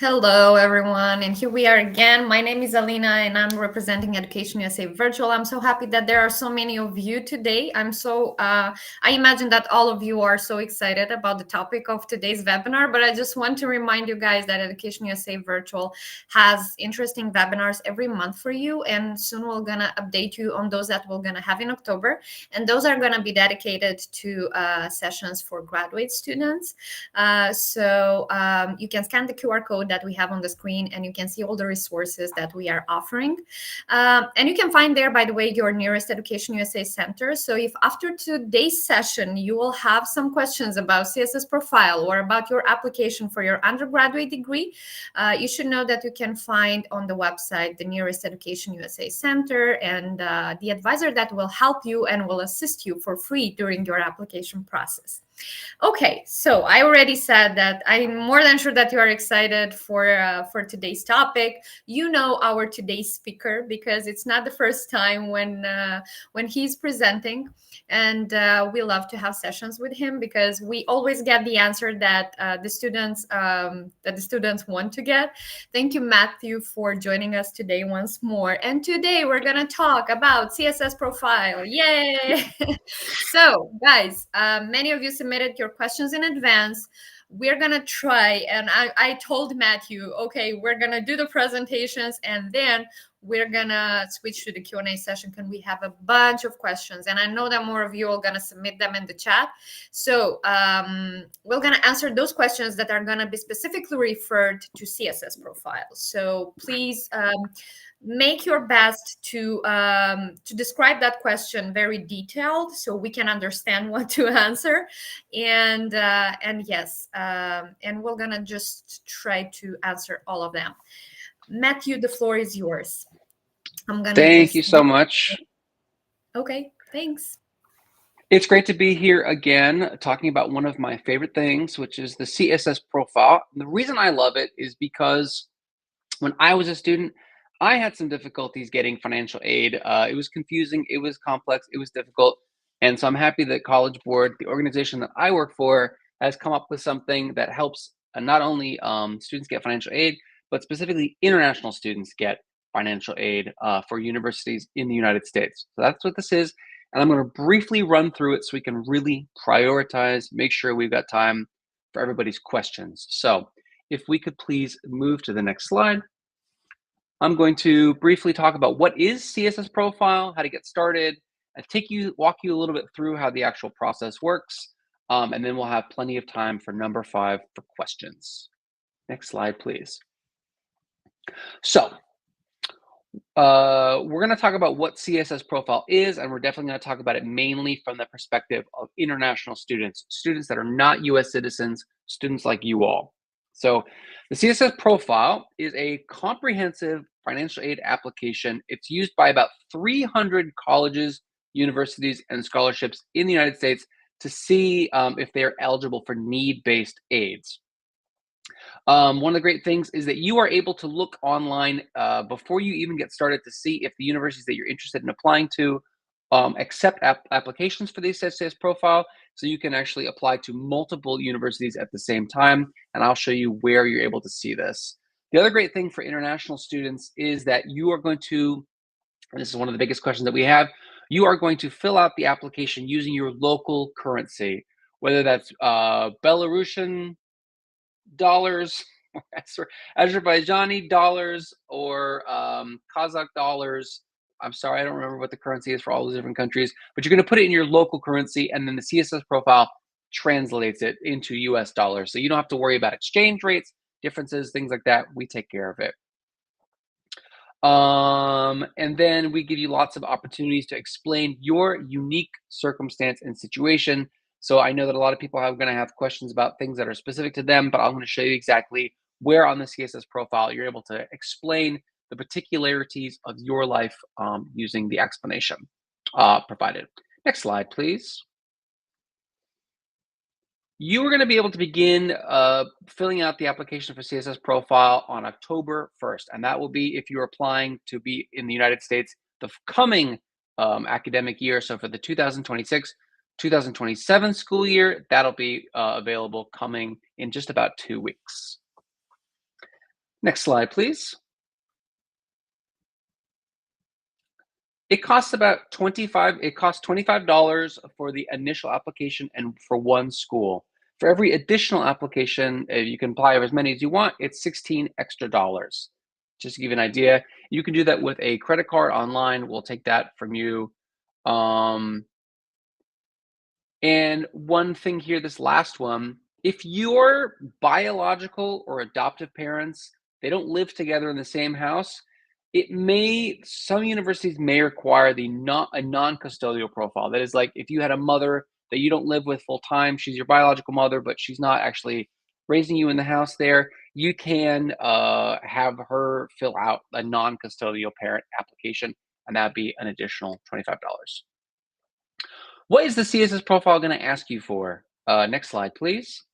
Hello, everyone, and here we are again. My name is Alina, and I'm representing Education USA Virtual. I'm so happy that there are so many of you today. I imagine that all of you are so excited about the topic of today's webinar, but I just want to remind you guys that Education USA Virtual has interesting webinars every month for you, and soon we're gonna update you on those that we're gonna have in October, and those are gonna be dedicated to sessions for graduate students. You can scan the QR code that we have on the screen, and you can see all the resources that we are offering. And you can find there, by the way, your nearest Education USA center. So if after today's session, you will have some questions about CSS Profile or about your application for your undergraduate degree, you should know that you can find on the website the nearest Education USA center and the advisor that will help you and will assist you for free during your application process. Okay, so I already said that I'm more than sure that you are excited for today's topic. You know our today's speaker because it's not the first time when he's presenting, and we love to have sessions with him because we always get the answer that the students want to get. Thank you, Matthew, for joining us today once more. And today we're gonna talk about CSS Profile. Yay! So, guys, many of you submitted your questions in advance. We're gonna try, and I told Matthew, okay, we're gonna do the presentations, and then we're gonna switch to the Q&A session. Can we have a bunch of questions? And I know that more of you are gonna submit them in the chat. So we're gonna answer those questions that are gonna be specifically referred to CSS Profile. So please make your best to describe that question very detailed so we can understand what to answer. And yes, and we're gonna just try to answer all of them. Matthew, the floor is yours. Thank you so much. Okay, thanks. It's great to be here again, talking about one of my favorite things, which is the CSS profile. And the reason I love it is because when I was a student, I had some difficulties getting financial aid. It was confusing, it was complex, it was difficult. And so I'm happy that College Board, the organization that I work for, has come up with something that helps not only students get financial aid, but specifically international students get financial aid for universities in the United States. So that's what this is. And I'm going to briefly run through it so we can really prioritize, make sure we've got time for everybody's questions. So if we could please move to the next slide. I'm going to briefly talk about what is CSS Profile, how to get started, and walk you a little bit through how the actual process works. And then we'll have plenty of time for number 5 for questions. Next slide, please. So we're going to talk about what CSS Profile is, and we're definitely going to talk about it mainly from the perspective of international students, students that are not US citizens, students like you all. So the CSS Profile is a comprehensive financial aid application. It's used by about 300 colleges, universities, and scholarships in the United States to see if they're eligible for need-based aids. One of the great things is that you are able to look online before you even get started to see if the universities that you're interested in applying to accept applications for the CSS Profile, so you can actually apply to multiple universities at the same time, and I'll show you where you're able to see this. The other great thing for international students is that you are going to, and this is one of the biggest questions that we have, you are going to fill out the application using your local currency, whether that's Belarusian dollars, or Azerbaijani dollars, or Kazakh dollars. I'm sorry, I don't remember what the currency is for all those different countries, but you're going to put it in your local currency, and then the CSS Profile translates it into US dollars. So you don't have to worry about exchange rates, differences, things like that. We take care of it. And then we give you lots of opportunities to explain your unique circumstance and situation. So I know that a lot of people are going to have questions about things that are specific to them, but I'm going to show you exactly where on the CSS Profile you're able to explain the particularities of your life using the explanation provided. Next slide, please. You are going to be able to begin filling out the application for CSS Profile on October 1st, and that will be if you're applying to be in the United States the coming academic year. So for the 2026-2027 school year, that'll be available coming in just about 2 weeks. Next slide, please. It costs about $25 for the initial application and for one school. For every additional application, you can apply as many as you want, it's $16 extra. Just to give you an idea, you can do that with a credit card online. We'll take that from you. And one thing here, this last one, if your biological or adoptive parents, they don't live together in the same house, some universities may require a non-custodial profile. That is, like, if you had a mother that you don't live with full time, she's your biological mother, but she's not actually raising you in the house there, you can have her fill out a non-custodial parent application, and that'd be an additional $25. What is the CSS profile going to ask you for? Next slide, please.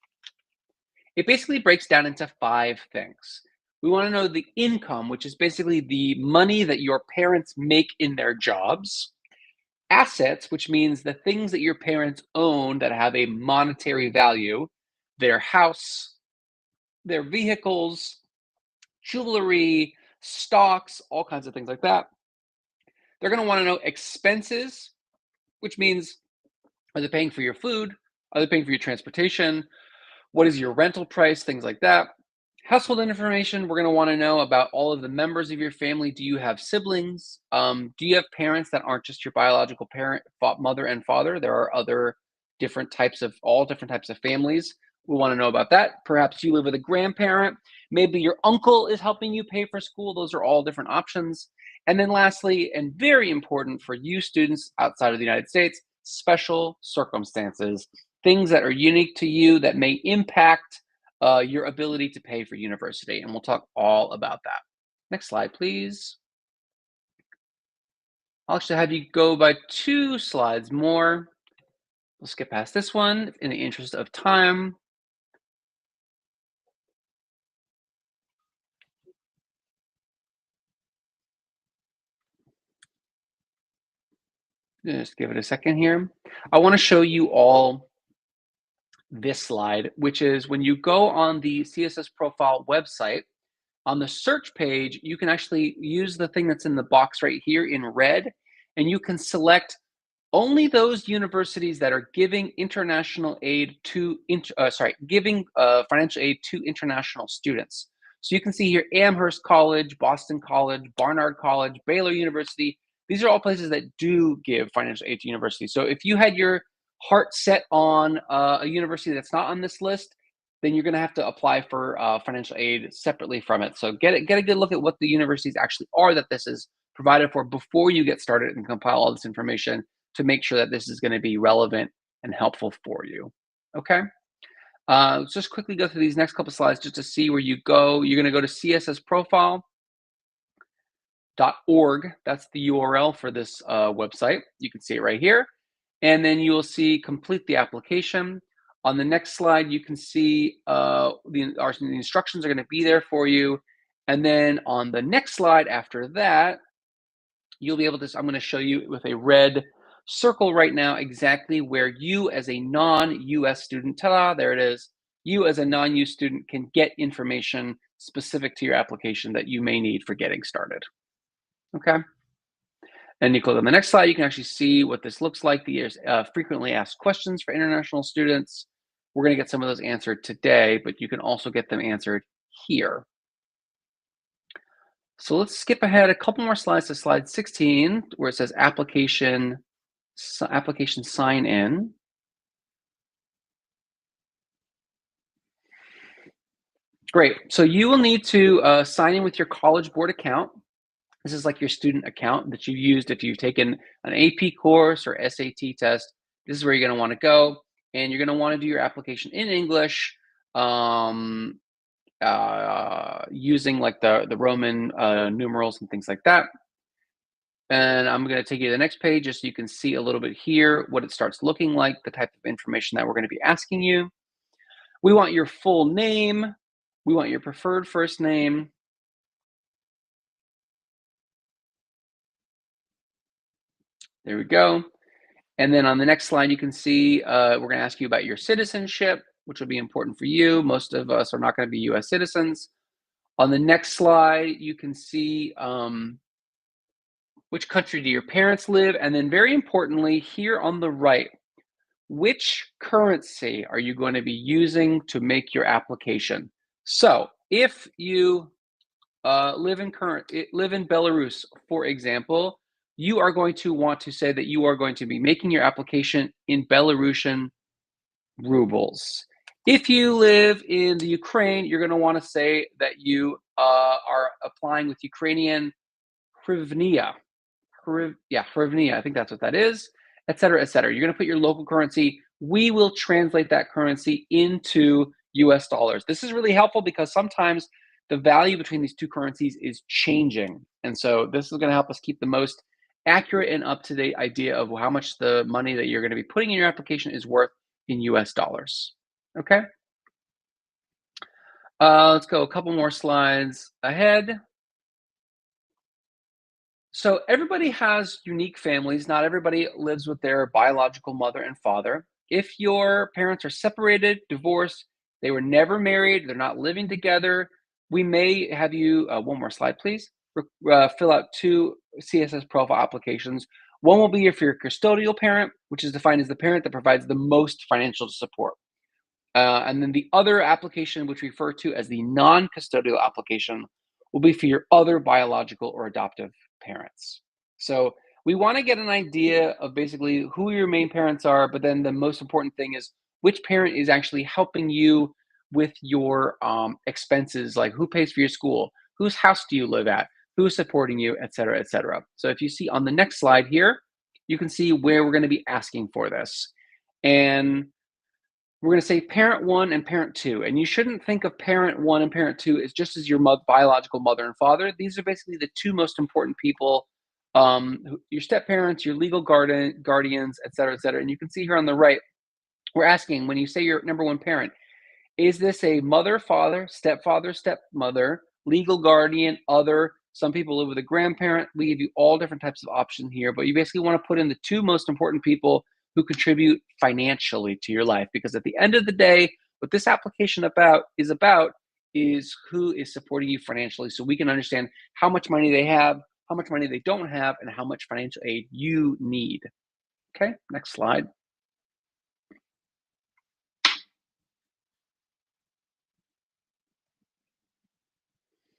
It basically breaks down into 5 things. We want to know the income, which is basically the money that your parents make in their jobs. Assets, which means the things that your parents own that have a monetary value, their house, their vehicles, jewelry, stocks, all kinds of things like that. They're going to want to know expenses, which means, are they paying for your food? Are they paying for your transportation? What is your rental price? Things like that. Household information, we're going to want to know about all of the members of your family. Do you have siblings? Do you have parents that aren't just your biological parent, mother and father? There are other different types of families. We want to know about that. Perhaps you live with a grandparent. Maybe your uncle is helping you pay for school. Those are all different options. And then lastly, and very important for you students outside of the United States, special circumstances, things that are unique to you that may impact your ability to pay for university. And we'll talk all about that. Next slide, please. I'll actually have you go by 2 slides more. We'll skip past this one in the interest of time. Just give it a second here. I want to show you all this slide, which is when you go on the CSS Profile website, on the search page, you can actually use the thing that's in the box right here in red, and you can select only those universities that are giving international aid to, giving financial aid to international students. So you can see here, Amherst College, Boston College, Barnard College, Baylor University. These are all places that do give financial aid to universities. So if you had your heart set on a university that's not on this list, then you're going to have to apply for financial aid separately from it. So get a good look at what the universities actually are that this is provided for before you get started and compile all this information to make sure that this is going to be relevant and helpful for you. Okay. Let's just quickly go through these next couple slides just to see where you go. You're going to go to csssprofile.org. That's the URL for this website. You can see it right here. And then you will see complete the application. On the next slide, you can see the instructions are going to be there for you. And then on the next slide after that, you'll be able to, I'm going to show you with a red circle right now exactly where you as a non-US student, ta-da, there it is, you as a non-US student can get information specific to your application that you may need for getting started. Okay. And you click on the next slide, you can actually see what this looks like. There's frequently asked questions for international students. We're going to get some of those answered today, but you can also get them answered here. So let's skip ahead a couple more slides to slide 16, where it says application sign in. Great. So you will need to sign in with your College Board account. This is like your student account that you used if you've taken an AP course or SAT test. This is where you're going to want to go, and you're going to want to do your application in English, using like the Roman numerals and things like that. And I'm going to take you to the next page just so you can see a little bit here what it starts looking like, the type of information that we're going to be asking you. We want your full name. We want your preferred first name. There we go. And then on the next slide, you can see we're going to ask you about your citizenship, which will be important for you. Most of us are not going to be US citizens. On the next slide, you can see which country do your parents live, and then very importantly, here on the right, which currency are you going to be using to make your application? So if you live in Belarus, for example, you are going to want to say that you are going to be making your application in Belarusian rubles. If you live in the Ukraine, you're going to want to say that you are applying with Ukrainian hryvnia. Hryvnia, I think that's what that is, et cetera, et cetera. You're going to put your local currency. We will translate that currency into US dollars. This is really helpful because sometimes the value between these two currencies is changing. And so this is going to help us keep the most accurate and up-to-date idea of how much the money that you're going to be putting in your application is worth in US dollars. Okay. Let's go a couple more slides ahead. So everybody has unique families. Not everybody lives with their biological mother and father. If your parents are separated, divorced, they were never married, they're not living together, we may have you, one more slide, please, fill out 2 CSS profile applications. One will be for your custodial parent, which is defined as the parent that provides the most financial support. And then the other application, which we refer to as the non-custodial application, will be for your other biological or adoptive parents. So we want to get an idea of basically who your main parents are, but then the most important thing is which parent is actually helping you with your expenses, like who pays for your school, whose house do you live at, who's supporting you, et cetera, et cetera. So if you see on the next slide here, you can see where we're going to be asking for this. And we're going to say parent 1 and parent 2. And you shouldn't think of parent 1 and parent 2 as just as your biological mother and father. These are basically the 2 most important people, your step parents, your legal guardians, et cetera, et cetera. And you can see here on the right, we're asking, when you say your number 1 parent, is this a mother, father, stepfather, stepmother, legal guardian, other? Some people live with a grandparent. We give you all different types of options here, but you basically want to put in the 2 most important people who contribute financially to your life, because at the end of the day, what this application is who is supporting you financially, so we can understand how much money they have, how much money they don't have, and how much financial aid you need. Okay, next slide.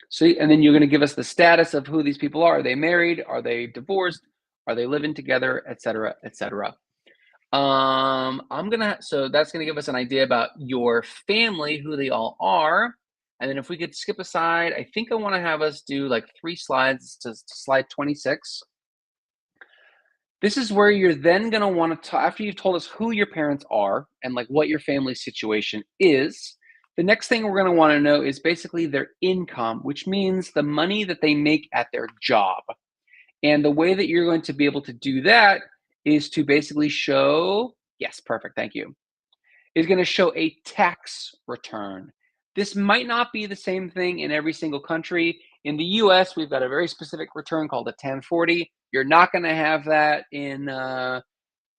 So, and then you're going to give us the status of who these people are. Are they married? Are they divorced? Are they living together, et cetera, et cetera. So that's gonna give us an idea about your family, who they all are. And then if we could skip aside, I think I wanna have us do like 3 slides to slide 26. This is where you're then gonna wanna after you've told us who your parents are and like what your family situation is, the next thing we're gonna wanna know is basically their income, which means the money that they make at their job. And the way that you're going to be able to do that is to basically show, yes, perfect, thank you, is going to show a tax return. This might not be the same thing in every single country. In the US, we've got a very specific return called a 1040. You're not going to have that in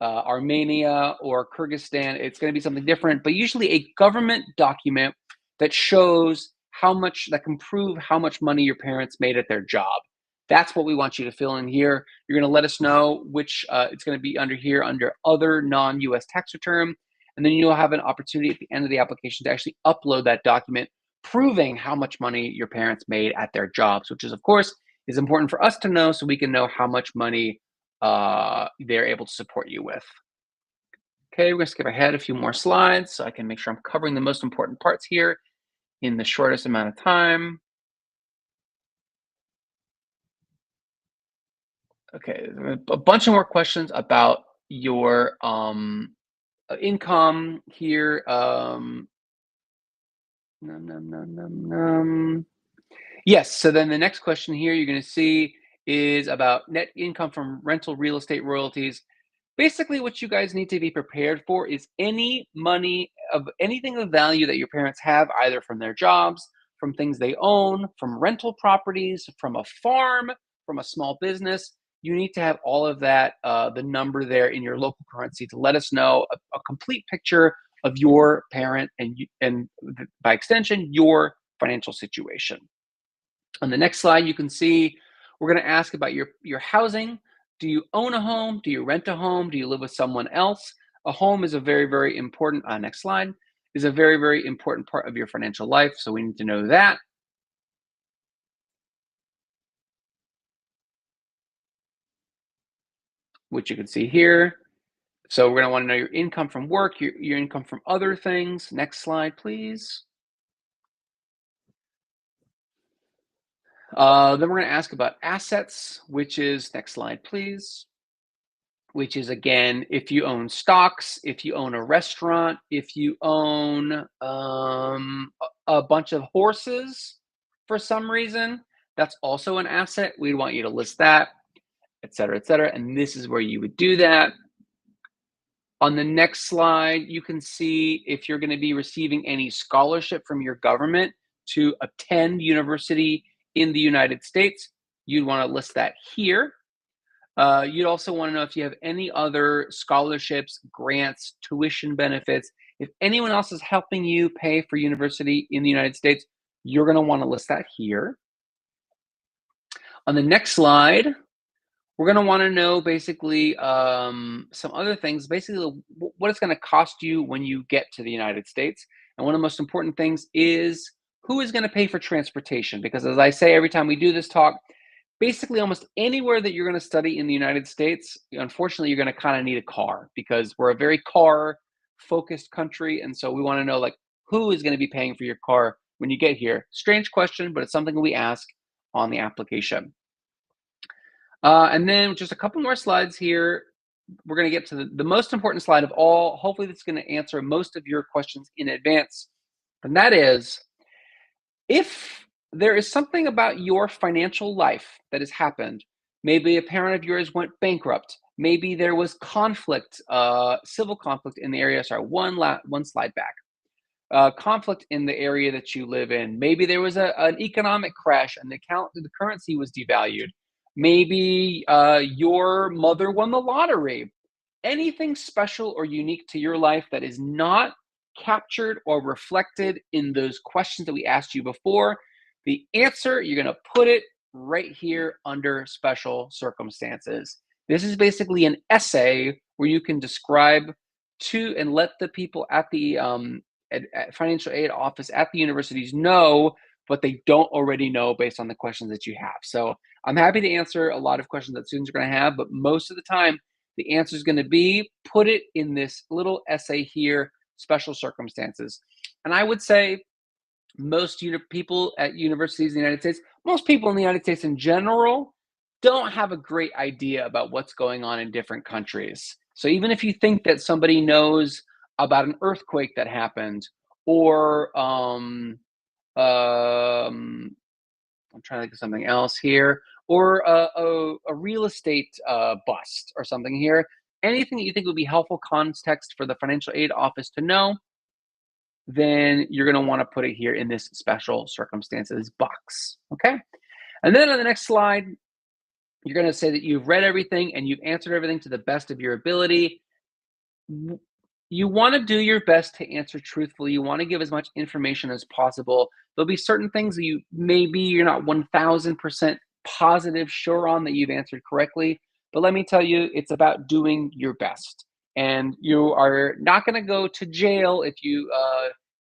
Armenia or Kyrgyzstan. It's going to be something different, but usually a government document that shows that can prove how much money your parents made at their job. That's what we want you to fill in here. You're going to let us know which it's going to be under here under other non-US tax return. And then you'll have an opportunity at the end of the application to actually upload that document proving how much money your parents made at their jobs, which is, of course, is important for us to know so we can know how much money they're able to support you with. Okay, we're going to skip ahead a few more slides so I can make sure I'm covering the most important parts here in the shortest amount of time. Okay, a bunch of more questions about your income here. Yes, so then the next question here you're going to see is about net income from rental real estate royalties. Basically, what you guys need to be prepared for is any money of anything of value that your parents have, either from their jobs, from things they own, from rental properties, from a farm, from a small business. You need to have all of that, the number there in your local currency to let us know a complete picture of your parent and by extension, your financial situation. On the next slide, you can see we're going to ask about your housing. Do you own a home? Do you rent a home? Do you live with someone else? A home is a very, very important, next slide, is a very, very important part of your financial life. So we need to know that. Which you can see here. So we're going to want to know your income from work, your income from other things. Next slide, please. Then we're going to ask about assets, which is, next slide, please, which is, again, if you own stocks, if you own a restaurant, if you own a bunch of horses for some reason, that's also an asset. We'd want you to list that, et cetera, et cetera. And this is where you would do that. On the next slide, you can see if you're going to be receiving any scholarship from your government to attend university in the United States. You'd want to list that here. You'd also want to know if you have any other scholarships, grants, tuition benefits. If anyone else is helping you pay for university in the United States, you're going to want to list that here. On the next slide, we're going to want to know basically some other things, basically what it's going to cost you when you get to the United States. And one of the most important things is who is going to pay for transportation? Because as I say every time we do this talk, basically almost anywhere that you're going to study in the United States, unfortunately, you're going to kind of need a car because we're a very car focused country. And so we want to know like who is going to be paying for your car when you get here. Strange question, but it's something we ask on the application. And then just a couple more slides here. We're going to get to the most important slide of all. Hopefully that's going to answer most of your questions in advance. And that is, if there is something about your financial life that has happened, maybe a parent of yours went bankrupt, maybe there was conflict, civil conflict in the area, sorry, one slide back. Conflict in the area that you live in. Maybe there was an economic crash and the currency was devalued. Maybe your mother won the lottery. Anything special or unique to your life that is not captured or reflected in those questions that we asked you before, the answer, you're going to put it right here under special circumstances. This is basically an essay where you can describe to and let the people at the at financial aid office at the universities know what they don't already know based on the questions that you have. So I'm happy to answer a lot of questions that students are going to have, but most of the time, the answer is going to be put it in this little essay here, special circumstances. And I would say most people at universities in the United States, most people in the United States in general, don't have a great idea about what's going on in different countries. So even if you think that somebody knows about an earthquake that happened, or I'm trying to think of something else here, or a real estate bust or something here. Anything that you think would be helpful context for the financial aid office to know, then you're going to want to put it here in this special circumstances box. Okay. And then on the next slide, you're going to say that you've read everything and you've answered everything to the best of your ability. You want to do your best to answer truthfully. You want to give as much information as possible. There'll be certain things that you're not 1000% positive sure on that you've answered correctly, but let me tell you, it's about doing your best. And you are not going to go to jail if you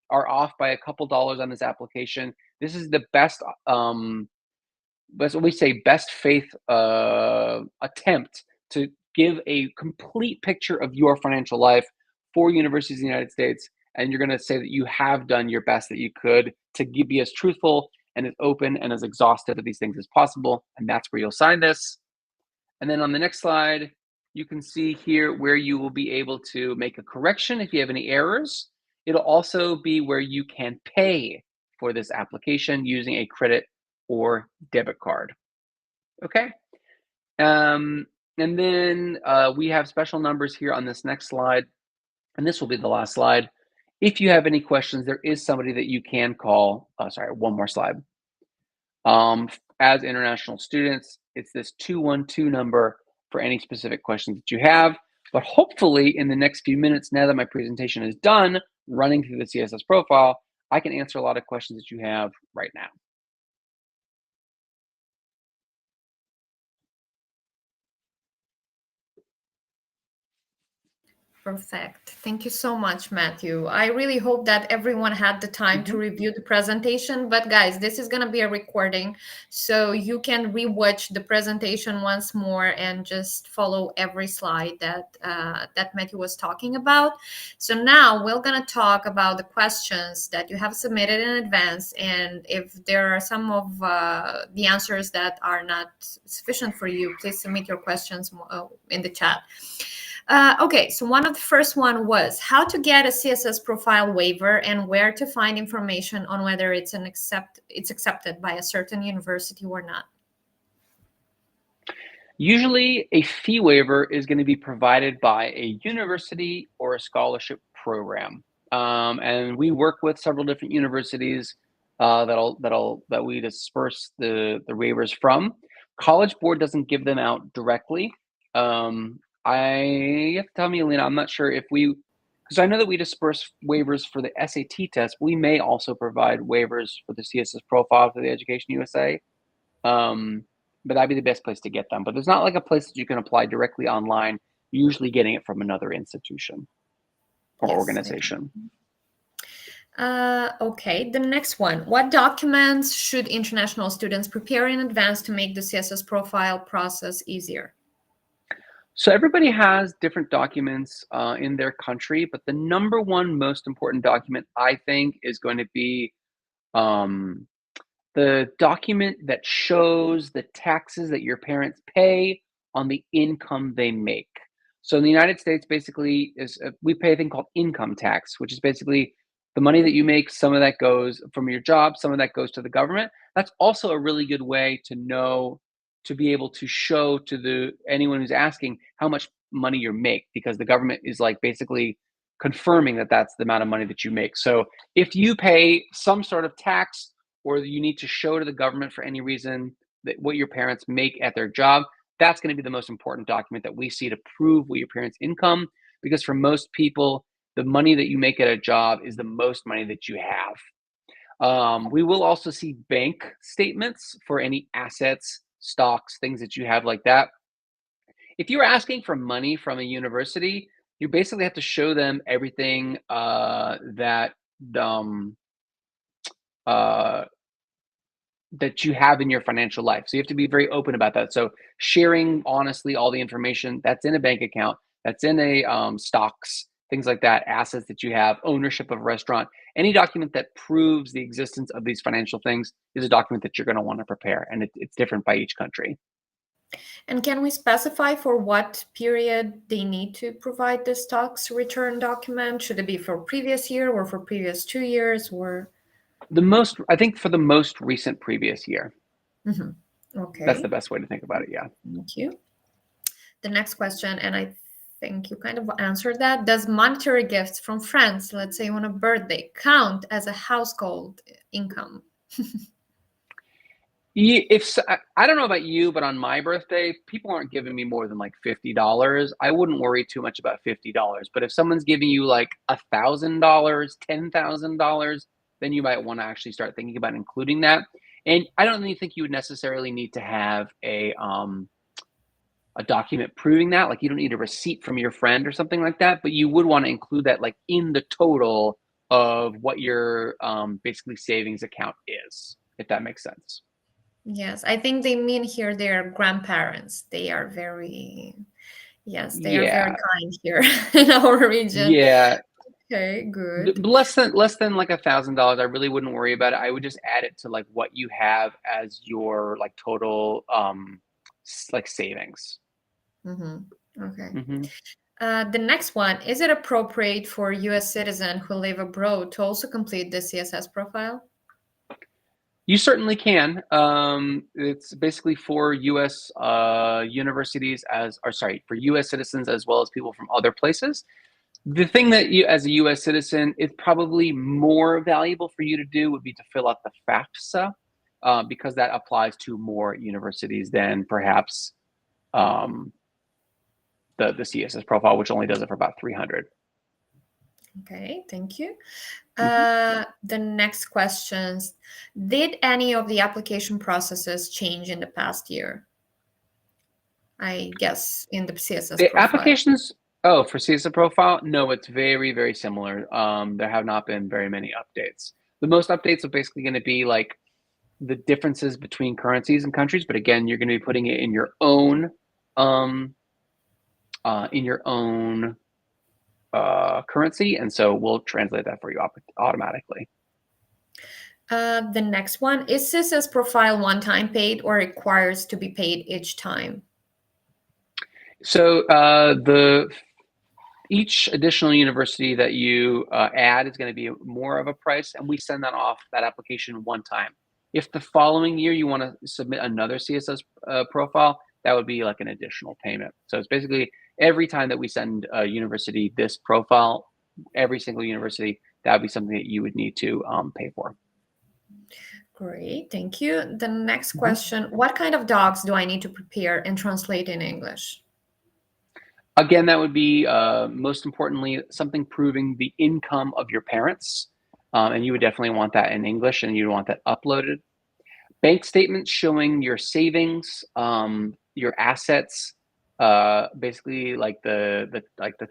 are off by a couple dollars on this application. This is the best, that's what we say, best faith attempt to give a complete picture of your financial life for universities in the United States, and you're going to say that you have done your best that you could to be as truthful and as open and as exhaustive of these things as possible, and that's where you'll sign this. And then on the next slide, you can see here where you will be able to make a correction if you have any errors. It'll also be where you can pay for this application using a credit or debit card. Okay. And then we have special numbers here on this next slide. And this will be the last slide. If you have any questions, there is somebody that you can call. Sorry, one more slide. As international students, it's this 212 number for any specific questions that you have. But hopefully in the next few minutes, now that my presentation is done, running through the CSS profile, I can answer a lot of questions that you have right now. Perfect. Thank you so much, Matthew. I really hope that everyone had the time to Mhm. review the presentation. But guys, this is going to be a recording, so you can rewatch the presentation once more and just follow every slide that Matthew was talking about. So now we're going to talk about the questions that you have submitted in advance, and if there are some of the answers that are not sufficient for you, please submit your questions in the chat. Okay, so one of the first one was how to get a CSS profile waiver and where to find information on whether it's accepted by a certain university or not. Usually a fee waiver is going to be provided by a university or a scholarship program. And we work with several different universities that we disperse the waivers from. College Board doesn't give them out directly. You have to tell me, Alina, I'm not sure if because I know that we disperse waivers for the SAT test. We may also provide waivers for the CSS profile for the Education USA. But that'd be the best place to get them. But there's not like a place that you can apply directly online, usually getting it from another institution or organization. Okay, the next one. What documents should international students prepare in advance to make the CSS profile process easier? So everybody has different documents in their country, but the number one most important document, I think, is going to be the document that shows the taxes that your parents pay on the income they make. So in the United States, basically, we pay a thing called income tax, which is basically the money that you make. Some of that goes from your job, some of that goes to the government. That's also a really good way to know, to be able to show to anyone who's asking how much money you make, because the government is like basically confirming that that's the amount of money that you make. So if you pay some sort of tax, or you need to show to the government for any reason that what your parents make at their job, that's going to be the most important document that we see to prove what your parents' income. Because for most people, the money that you make at a job is the most money that you have. We will also see bank statements for any assets, stocks, things that you have like that. If you're asking for money from a university, you basically have to show them everything that you have in your financial life. So you have to be very open about that. So sharing honestly all the information that's in a bank account, that's in a stocks, things like that, assets that you have, ownership of a restaurant, any document that proves the existence of these financial things is a document that you're going to want to prepare. And it's different by each country. And can we specify for what period they need to provide this tax return document? Should it be for previous year or for previous 2 years or? I think for the most recent previous year. Okay. That's the best way to think about it. Yeah. Thank you. The next question, and I think you kind of answered that. Does monetary gifts from friends, let's say on a birthday, count as a household income? I don't know about you, but on my birthday, people aren't giving me more than like $50. I wouldn't worry too much about $50. But if someone's giving you like $1,000, $10,000, then you might want to actually start thinking about including that. And I don't even think you would necessarily need to have a document proving that. Like you don't need a receipt from your friend or something like that, but you would want to include that like in the total of what your basically savings account is, if that makes sense. Yes, I think they mean here their grandparents. They are very, yes, they are very kind here in our region. Yeah. Okay, good. Less than like $1,000, I really wouldn't worry about it. I would just add it to like what you have as your like total like savings. Okay. The next one, is it appropriate for US citizens who live abroad to also complete the CSS profile? You certainly can. It's basically for U.S. Universities for U.S. citizens as well as people from other places. The thing that you, as a U.S. citizen, it's probably more valuable for you to do would be to fill out the FAFSA, because that applies to more universities than perhaps the CSS profile, which only does it for about 300. Okay, thank you. The next questions. Did any of the application processes change in the past year? I guess in the CSS profile. Oh, for CSS Profile? No, it's very, very similar. There have not been very many updates. The most updates are basically going to be like the differences between currencies and countries, but again, you're going to be putting it um, in your own currency, and so we'll translate that for you automatically. The next one, is CSS Profile one-time paid or requires to be paid each time? So each additional university that you add is going to be more of a price, and we send that application one time. If the following year you want to submit another CSS profile, that would be like an additional payment. So it's basically every time that we send a university this profile, every single university, that would be something that you would need to pay for. Great, thank you. The next question, what kind of docs do I need to prepare and translate in English? Again, that would be most importantly something proving the income of your parents, and you would definitely want that in English, and you'd want that uploaded. Bank statements showing your savings, your assets, basically like the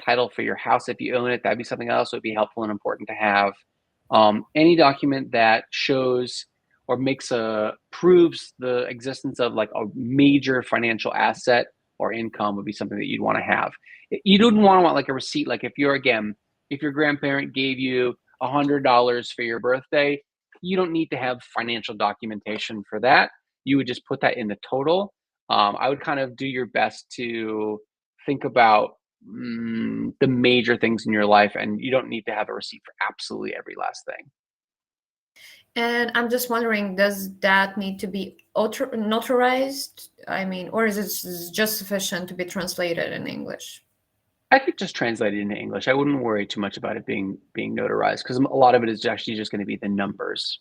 title for your house if you own it. That'd be something else would be helpful and important to have. Any document that shows or proves the existence of like a major financial asset or income would be something that you'd want to have. You don't want like a receipt. Like if your grandparent gave you $100 for your birthday, you don't need to have financial documentation for that. You would just put that in the total. I would kind of do your best to think about the major things in your life, and you don't need to have a receipt for absolutely every last thing. And I'm just wondering, does that need to be notarized? I mean, or is it just sufficient to be translated in English? I could just translate it into English. I wouldn't worry too much about it being notarized because a lot of it is actually just going to be the numbers.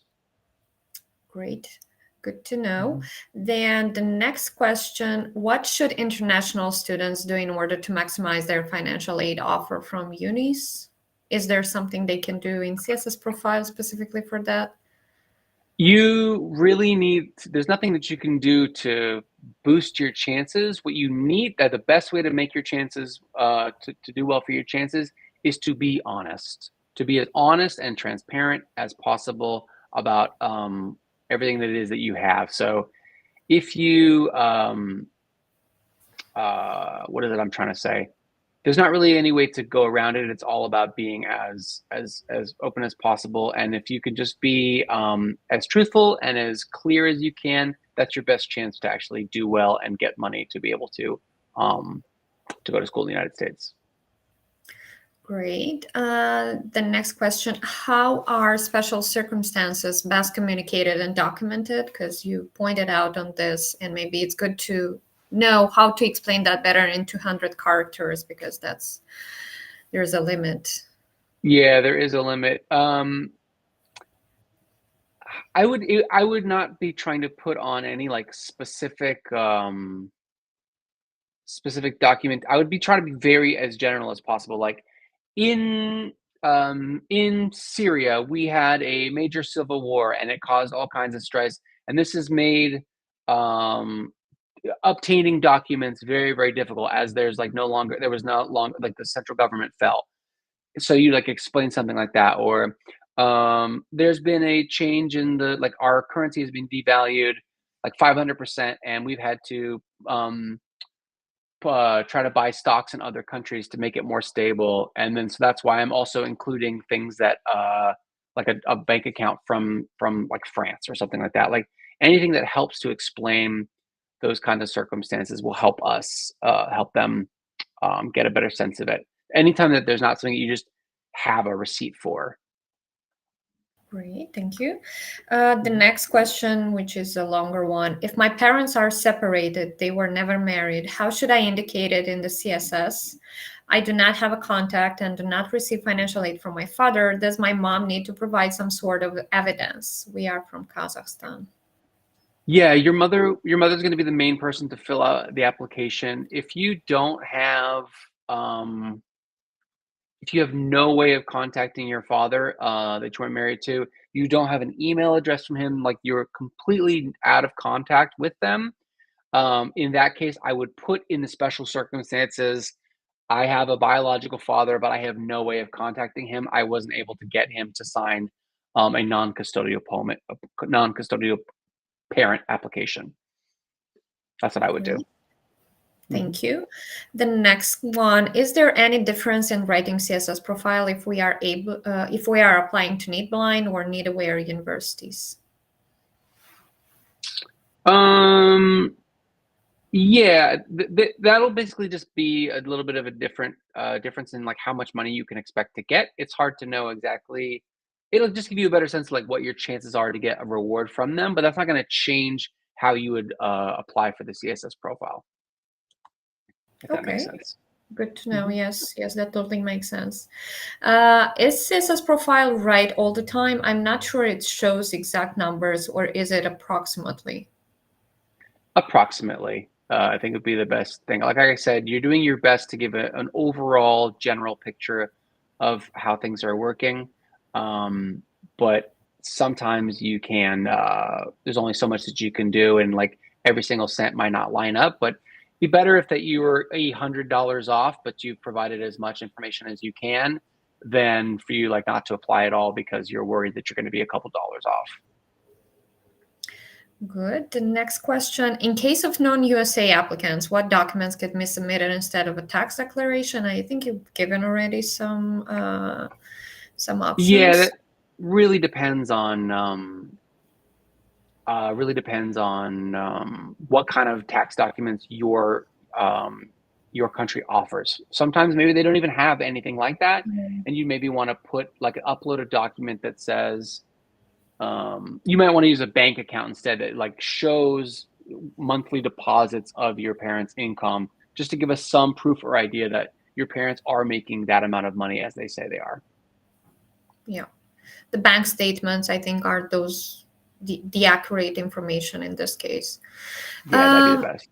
Great. Good to know. Then the next question, what should international students do in order to maximize their financial aid offer from unis? Is there something they can do in CSS Profile specifically for that? You really there's nothing that you can do to boost your chances. What you need, that the best way to make your chances, to do well for your chances is to be honest, to be as honest and transparent as possible about everything that it is that you have. So if you, what is it I'm trying to say? There's not really any way to go around it. It's all about being as open as possible. And if you could just be as truthful and as clear as you can, that's your best chance to actually do well and get money to be able to go to school in the United States. Great. The next question, how are special circumstances best communicated and documented? Because you pointed out on this, and maybe it's good to know how to explain that better in 200 characters, because there's a limit. Yeah, there is a limit. I would not be trying to put on any like specific document. I would be trying to be very as general as possible. Like in Syria, we had a major civil war, and it caused all kinds of stress. And this has made obtaining documents very, very difficult, as there was no longer like the central government fell. So you like explain something like that, or there's been a change in our currency has been devalued like 500%, and we've had to try to buy stocks in other countries to make it more stable. And then so that's why I'm also including things that like a bank account from like France or something like that. Like anything that helps to explain those kinds of circumstances will help us help them get a better sense of it. Anytime that there's not something you just have a receipt for. Great, thank you. The next question, which is a longer one. If my parents are separated, they were never married, how should I indicate it in the CSS? I do not have a contact and do not receive financial aid from my father. Does my mom need to provide some sort of evidence? We are from Kazakhstan. Yeah, your mother's going to be the main person to fill out the application. If you don't have if you have no way of contacting your father that you weren't married to, you don't have an email address from him, like you're completely out of contact with them, in that case, I would put in the special circumstances, I have a biological father, but I have no way of contacting him. I wasn't able to get him to sign a non-custodial parent application. That's what I would do. Okay. Thank you. The next one, is there any difference in writing CSS profile if we are applying to need blind or need aware universities? Yeah, that'll basically just be a little bit of a difference in like how much money you can expect to get. It's hard to know exactly. It'll just give you a better sense of like what your chances are to get a reward from them, but that's not going to change how you would apply for the CSS profile, if that makes Okay, sense. good to know. Yes, yes, that totally makes sense. Is CSS profile right all the time? I'm not sure it shows exact numbers, or is it approximately? Approximately, I think would be the best thing. Like I said, you're doing your best to give an overall general picture of how things are working. But sometimes you can, there's only so much that you can do, and like every single cent might not line up, but be better if that you were $100 off, but you've provided as much information as you can, than for you like not to apply at all because you're worried that you're going to be a couple dollars off. Good. The next question, in case of non-USA applicants, what documents get me submitted instead of a tax declaration? I think you've given already some Yeah, options. that really depends on what kind of tax documents your country offers. Sometimes maybe they don't even have anything like that, and you maybe want to put like upload a document that says you might want to use a bank account instead that like shows monthly deposits of your parents' income, just to give us some proof or idea that your parents are making that amount of money as they say they are. Yeah. The bank statements, I think, are the accurate information in this case. Yeah, that'd be the best.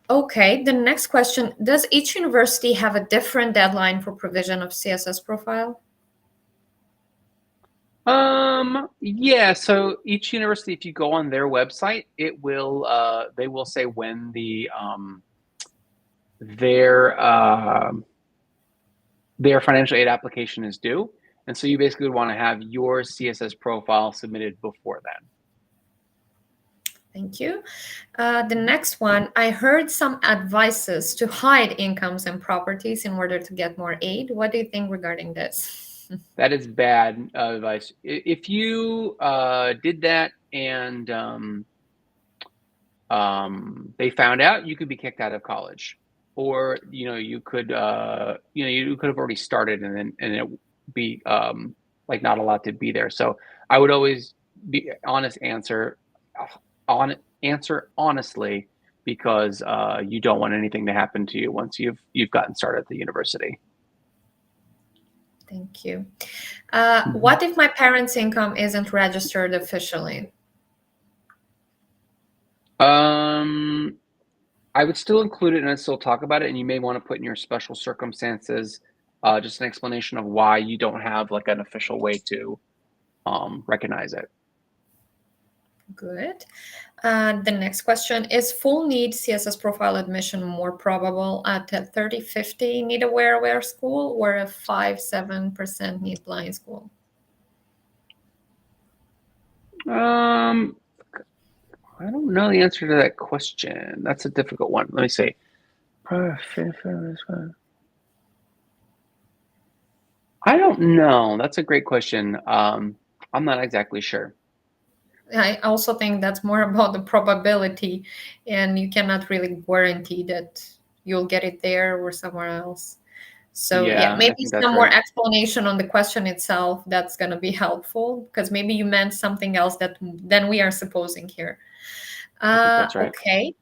Okay, the next question, does each university have a different deadline for provision of CSS profile? Yeah, so each university, if you go on their website, they will say when their their financial aid application is due. And so you basically would want to have your CSS profile submitted before then. Thank you. The next one, I heard some advices to hide incomes and properties in order to get more aid. What do you think regarding this? That is bad advice. If you did that and they found out, you could be kicked out of college, or you could you could have already started and it be like not allowed to be there. So I would always be answer honestly, because you don't want anything to happen to you once you've gotten started at the university. Thank you. What if my parents' income isn't registered officially? I would still include it and I'd still talk about it, and you may want to put in your special circumstances just an explanation of why you don't have like an official way to recognize it. Good. The next question, is full need CSS profile admission more probable at a 30-50 need aware school or a 5-7% need blind school? I don't know the answer to that question. That's a difficult one. Let me see. I don't know. That's a great question. I'm not exactly sure. I also think that's more about the probability, and you cannot really guarantee that you'll get it there or somewhere else. So yeah, Yeah, I maybe think that's some more right. explanation on the question itself, that's going to be helpful, because maybe you meant something else than we are supposing here. I think that's right. Okay.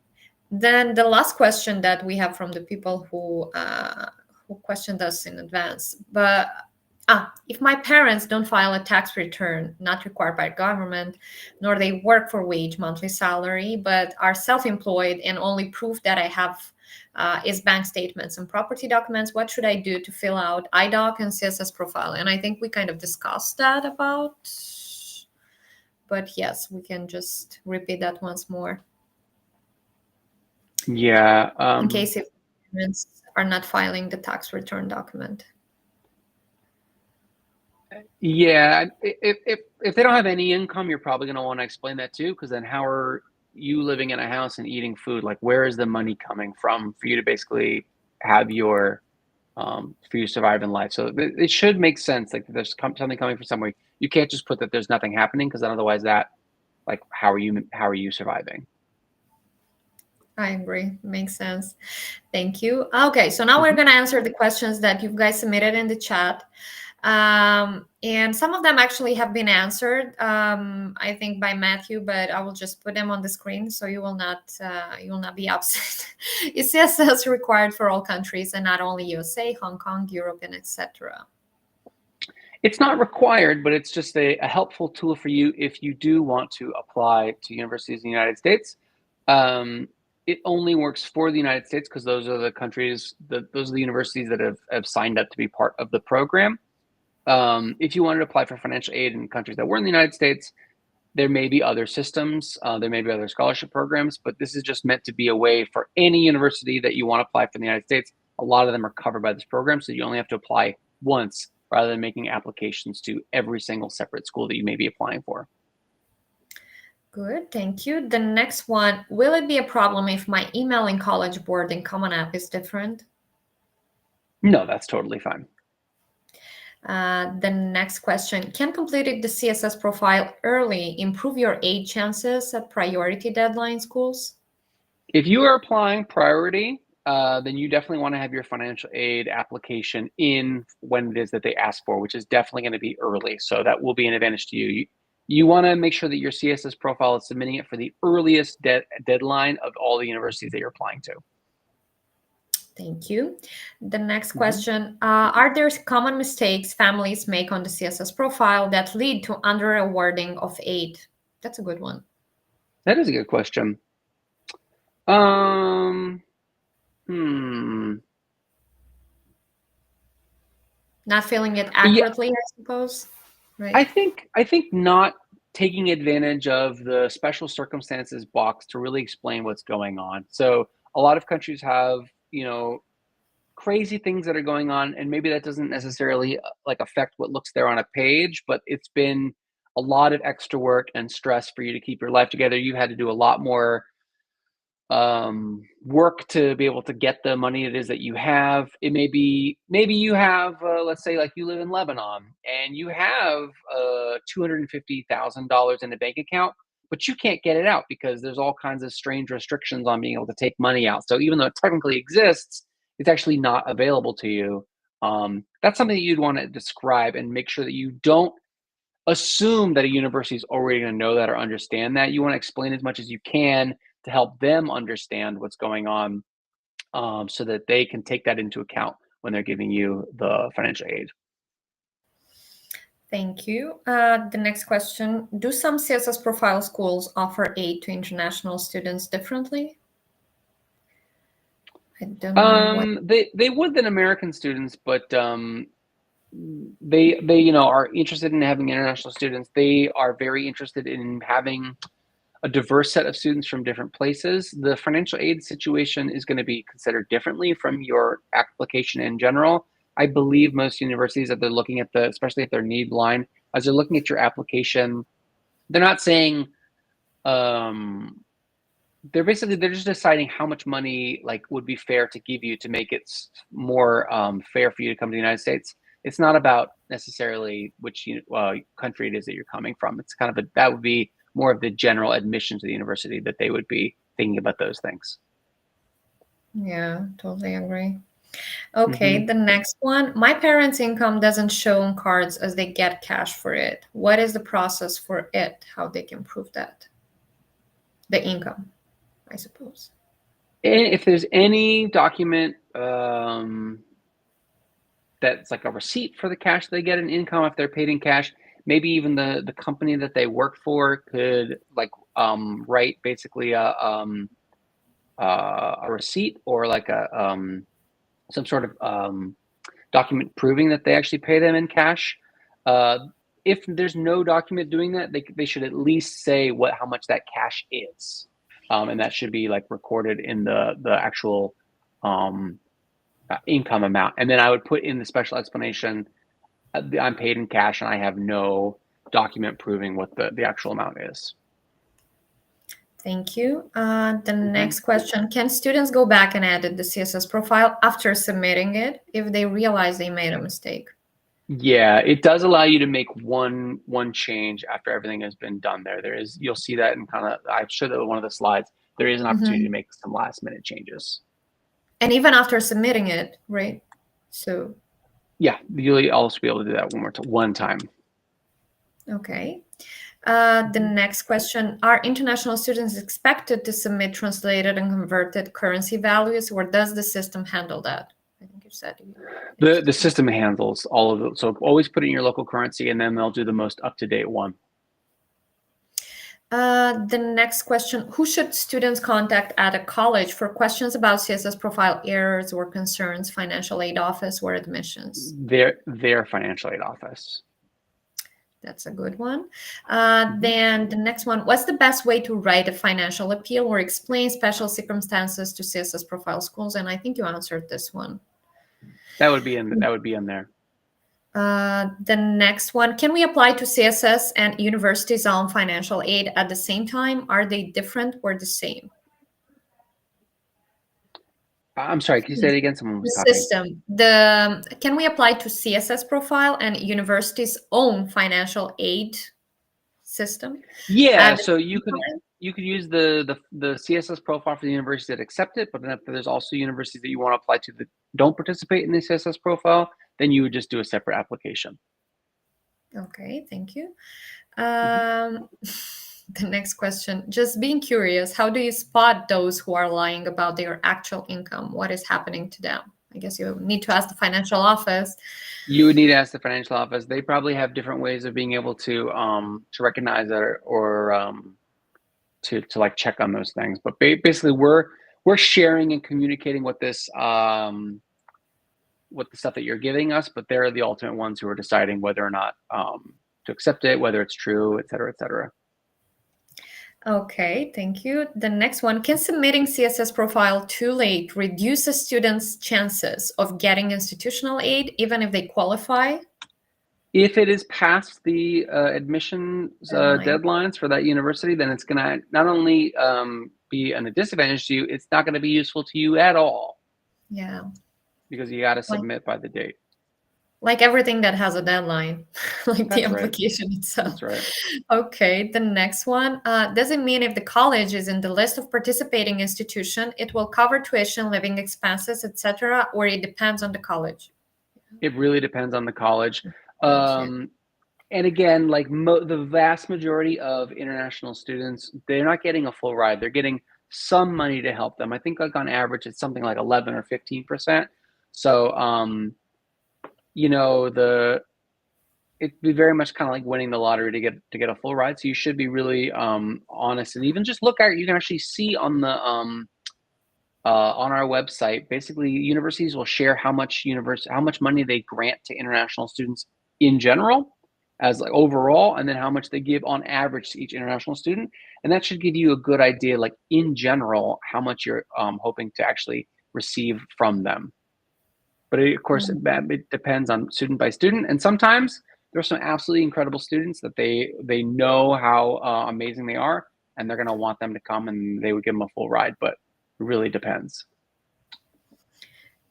Then the last question that we have from the people who questioned us in advance, but if my parents don't file a tax return not required by government, nor they work for wage monthly salary, but are self-employed and only proof that I have is bank statements and property documents, what should I do to fill out IDOC and CSS profile? And I think we kind of discussed that but yes, we can just repeat that once more. Yeah. In case if parents are not filing the tax return document. Yeah, if they don't have any income, you're probably going to want to explain that too, because then how are you living in a house and eating food? Like, where is the money coming from for you to basically have your for you to survive in life? So it should make sense. Like, if there's something coming from somewhere. You can't just put that there's nothing happening, because then otherwise that, like, how are you surviving? I agree. Makes sense. Thank you. Okay, so now we're going to answer the questions that you guys submitted in the chat. And some of them actually have been answered, I think, by Matthew, but I will just put them on the screen so you will not be upset. Is CSS required for all countries and not only USA, Hong Kong, Europe, and etc.? It's not required, but it's just a helpful tool for you if you do want to apply to universities in the United States. It only works for the United States because those are the countries, those are the universities that have signed up to be part of the program. If you wanted to apply for financial aid in countries that were in the United States, there may be other systems, there may be other scholarship programs, but this is just meant to be a way for any university that you want to apply for in the United States. A lot of them are covered by this program, so you only have to apply once rather than making applications to every single separate school that you may be applying for. Good, thank you. The next one, will it be a problem if my email in College Board and Common App is different? No, that's totally fine. The next question, can completing the CSS profile early improve your aid chances at priority deadline schools? If you are applying priority, then you definitely want to have your financial aid application in when it is that they ask for, which is definitely going to be early. So that will be an advantage to you. You want to make sure that your CSS profile is submitting it for the earliest deadline of all the universities that you're applying to. Thank you. The next question, are there common mistakes families make on the CSS profile that lead to under-awarding of aid? That's a good one. That is a good question. Not filling it accurately, yeah. I suppose. Right. I think not taking advantage of the special circumstances box to really explain what's going on. So a lot of countries have, crazy things that are going on, and maybe that doesn't necessarily like affect what looks there on a page, but it's been a lot of extra work and stress for you to keep your life together. You had to do a lot more work to be able to get the money it is that you have. It may be, maybe you have, let's say, like, you live in Lebanon and you have $250,000 in a bank account, but you can't get it out because there's all kinds of strange restrictions on being able to take money out. So even though it technically exists, it's actually not available to you. That's something that you'd want to describe and make sure that you don't assume that a university is already going to know that or understand that. You want to explain as much as you can to help them understand what's going on, so that they can take that into account when they're giving you the financial aid. Thank you. The next question, do some CSS Profile schools offer aid to international students differently? I don't know. They would than American students, but they are interested in having international students. They are very interested in having a diverse set of students from different places. The financial aid situation is going to be considered differently from your application in general. I believe most universities that they're looking at especially if they're need line, as they're looking at your application, they're not saying, they're just deciding how much money would be fair to give you to make it more fair for you to come to the United States. It's not about necessarily which country it is that you're coming from. It's kind of that would be more of the general admission to the university that they would be thinking about those things. Yeah, totally agree. Okay, the next one. My parents' income doesn't show on cards as they get cash for it. What is the process for it? How they can prove that? The income, I suppose. If there's any document that's like a receipt for the cash they get in income, if they're paid in cash, maybe even the company that they work for could write basically a receipt or some sort of document proving that they actually pay them in cash. If there's no document doing that, they should at least say how much that cash is, and that should be recorded in the actual income amount. And then I would put in the special explanation, I'm paid in cash and I have no document proving what the actual amount is. Thank you. The next question, can students go back and edit the CSS profile after submitting it if they realize they made a mistake? Yeah, it does allow you to make one change after everything has been done there. You'll see that in I showed that in one of the slides. There is an opportunity to make some last minute changes. And even after submitting it, right? So yeah, you'll also be able to do that one time. Okay. The next question, are international students expected to submit translated and converted currency values, or does the system handle that? I think you said the system handles all of it. So always put it in your local currency, and then they'll do the most up-to-date one. The next question, who should students contact at a college for questions about CSS profile errors or concerns, financial aid office or admissions? Their financial aid office. That's a good one. Then the next one, what's the best way to write a financial appeal or explain special circumstances to CSS profile schools? And I think you answered this one. That would be in there. The next one, can we apply to CSS and universities on financial aid at the same time? Are they different or the same? I'm sorry, can you say it again? Someone was The talking. system. Can we apply to CSS profile and universities' own financial aid system? Yeah, so you could use the CSS profile for the universities that accept it, but then if there's also universities that you want to apply to that don't participate in the CSS profile, then you would just do a separate application. Okay, thank you. The next question, just being curious, how do you spot those who are lying about their actual income? What is happening to them? I guess you need to ask the financial office. You would need to ask the financial office. They probably have different ways of being able to recognize that or to like check on those things. But basically, we're sharing and communicating what this what the stuff that you're giving us, but they're the ultimate ones who are deciding whether or not to accept it, whether it's true, et cetera, et cetera. Okay, thank you. The next one, can submitting CSS profile too late reduce a student's chances of getting institutional aid, even if they qualify? If it is past the admissions deadlines for that university, then it's going to not only be a disadvantage to you, it's not going to be useful to you at all. Yeah. Because you got to submit by the date. Like everything that has a deadline, like the application itself. That's right. Okay, the next one. Does it mean if the college is in the list of participating institution, it will cover tuition, living expenses, etc., or it depends on the college? It really depends on the college. And again, like the vast majority of international students, they're not getting a full ride. They're getting some money to help them. I think like on average, it's something like 11 or 15%. So, you know, it'd be very much kind of like winning the lottery to get a full ride. So you should be really honest, and even just look at, you can actually see on the on our website, basically universities will share how much money they grant to international students in general, as like overall, and then how much they give on average to each international student. And that should give you a good idea, like in general, how much you're hoping to actually receive from them. But of course, it depends on student by student. And sometimes there are some absolutely incredible students that they know how amazing they are, and they're going to want them to come, and they would give them a full ride. But it really depends.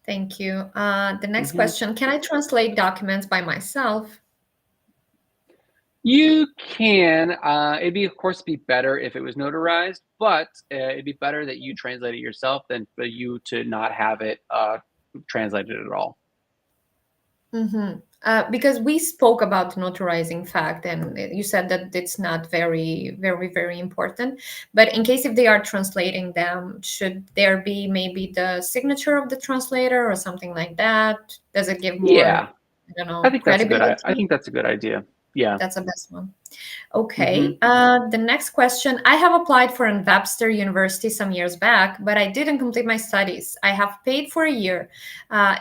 Thank you. The next question, can I translate documents by myself? You can. It'd be, of course, be better if it was notarized, but it'd be better that you translate it yourself than for you to not have it translated at all. Because we spoke about notarizing fact, and you said that it's not very, very, very important. But in case if they are translating them, should there be maybe the signature of the translator or something like that? Does it give more? Yeah, I don't know. I think that's a good idea. Yeah, that's the best one. Okay. The next question. I have applied for an Webster University some years back, but I didn't complete my studies. I have paid for a year.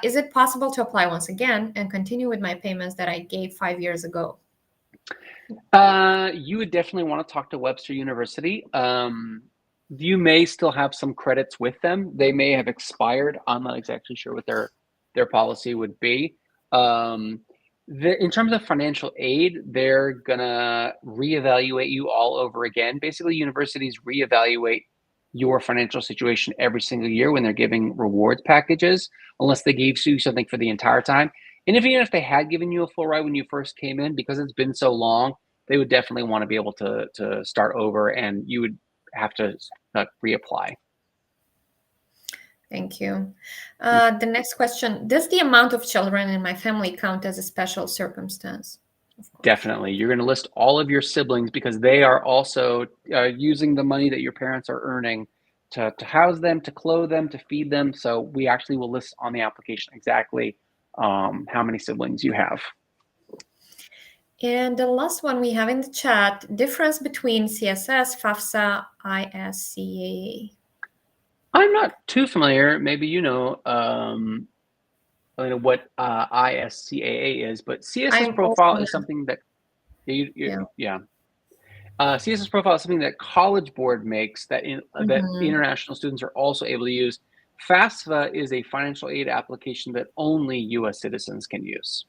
Is it possible to apply once again and continue with my payments that I gave 5 years ago? You would definitely want to talk to Webster University. You may still have some credits with them. They may have expired. I'm not exactly sure what their their policy would be. In terms of financial aid, they're gonna reevaluate you all over again. Basically, universities reevaluate your financial situation every single year when they're giving rewards packages, unless they gave you something for the entire time. And even if they had given you a full ride when you first came in, because it's been so long, they would definitely want to be able to start over, and you would have to reapply. Thank you. The next question, does the amount of children in my family count as a special circumstance? Definitely. You're going to list all of your siblings because they are also using the money that your parents are earning to house them, to clothe them, to feed them. So we actually will list on the application exactly how many siblings you have. And the last one we have in the chat, difference between CSS, FAFSA, ISCAA. I'm not too familiar. Maybe you know what ISCAA is, but CSS Profile is something that CSS Profile is something that College Board makes that that international students are also able to use. FAFSA is a financial aid application that only U.S. citizens can use.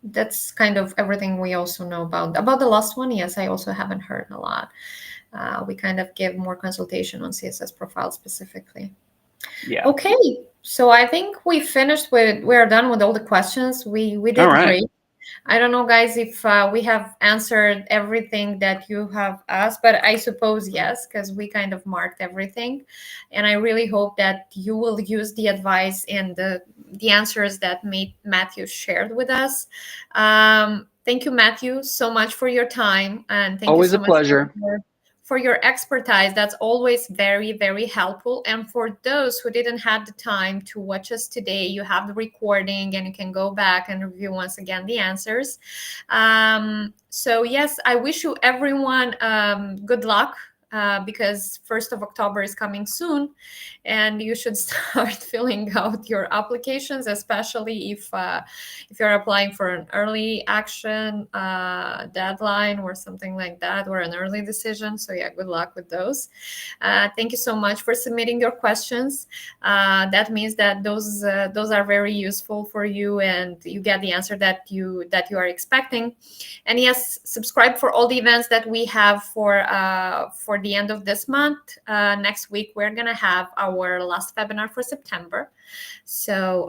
That's kind of everything we also know about. About the last one, yes, I also haven't heard a lot. We kind of give more consultation on CSS Profile specifically. Yeah. Okay, so I think we finished we're done with all the questions. We did great. I don't know, guys, if we have answered everything that you have asked, but I suppose yes, because we kind of marked everything. And I really hope that you will use the advice and the answers that Matthew shared with us. Thank you, Matthew, so much for your time. And thank always you so a pleasure. much for your expertise. That's always very, very helpful. And for those who didn't have the time to watch us today, you have the recording and you can go back and review once again the answers. So yes, I wish you everyone good luck. Because 1st of October is coming soon, and you should start filling out your applications, especially if you're applying for an early action deadline or something like that, or an early decision. So yeah, good luck with those. Thank you so much for submitting your questions. That means that those are very useful for you, and you get the answer that you are expecting. And yes, subscribe for all the events that we have for the end of this month. Next week, we're going to have our last webinar for September. So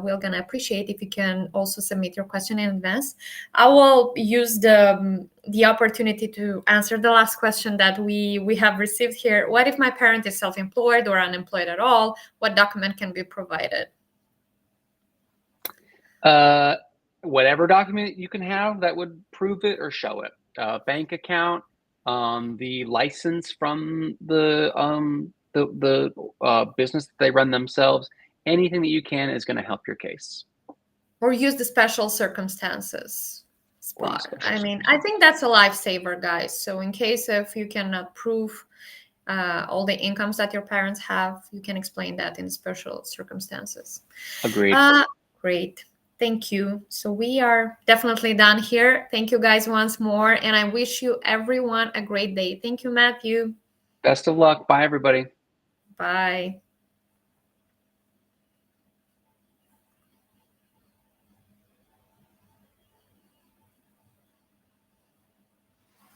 we're going to appreciate if you can also submit your question in advance. I will use the opportunity to answer the last question that we have received here. What if my parent is self-employed or unemployed at all? What document can be provided? Whatever document you can have that would prove it or show it. Bank account, the license from the business that they run themselves. Anything that you can is going to help your case. Or use the special circumstances spot. I mean, I think that's a lifesaver, guys. So in case if you cannot prove all the incomes that your parents have, you can explain that in special circumstances. Agreed. Great. Thank you. So we are definitely done here. Thank you guys once more. And I wish you everyone a great day. Thank you, Matthew. Best of luck. Bye, everybody. Bye.